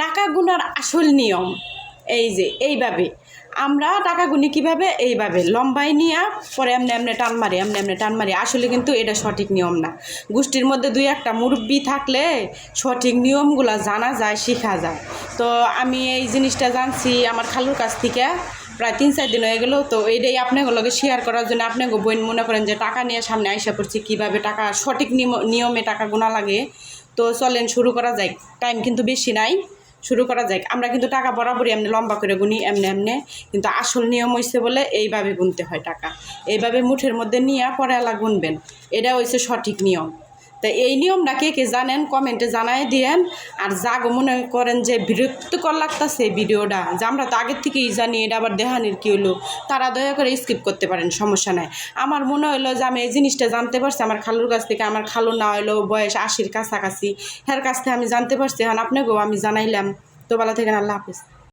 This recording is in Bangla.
টাকা গুনার আসল নিয়ম এই যে এইভাবে আমরা টাকা গুনি কীভাবে, এইভাবে লম্বাই নিয়ে পরে এমনি এমনি টান মারি, এমনি এমনি টান মারি। আসলে কিন্তু এটা সঠিক নিয়ম না। গোষ্ঠীর মধ্যে দুই একটা মুরব্বি থাকলে সঠিক নিয়মগুলো জানা যায়, শেখা যায়। তো আমি এই জিনিসটা জানছি আমার খালুর কাছ থেকে, প্রায় 3-4 দিন হয়ে গেল। তো এইটাই আপনাগুলোকে শেয়ার করার জন্য আপনাকে বোন মনে করেন যে টাকা নিয়ে সামনে আইসা পড়ছি, কীভাবে টাকা সঠিক নিয়মে টাকা গোনা লাগে। তো চলেন শুরু করা যায়, টাইম কিন্তু বেশি নাই, শুরু করা যায়। আমরা কিন্তু টাকা বরাবরই এমনি লম্বা করে গুনি, এমনি এমনি, কিন্তু আসল নিয়ম হয়েছে বলে এইভাবে গুনতে হয় টাকা। এইভাবে মুঠের মধ্যে নিয়ে পরে আলা গুনবেন, এটা হয়েছে সঠিক নিয়ম। তো এই নিয়মটা কে কে জানেন কমেন্টে জানাই দিয়েন। আর যাগো মনে করেন যে বিরক্তিকর লাগতেছে ভিডিওটা, যে আমরা তো আগের থেকেই জানি, এটা আবার দেহানির কী হলো, তারা দয়া করে স্কিপ করতে পারেন, সমস্যা নাই। আমার মনে হলো যে আমি এই জিনিসটা জানতে পারছি আমার খালুর কাছ থেকে। আমার খালু না হলো বয়স 80-র কাছাকাছি, এর কাছ থেকে আমি জানতে পারছি। এখন আপনাকেও আমি জানাইলাম। তো ভালো থাকেন, আল্লাহ হাফিজ।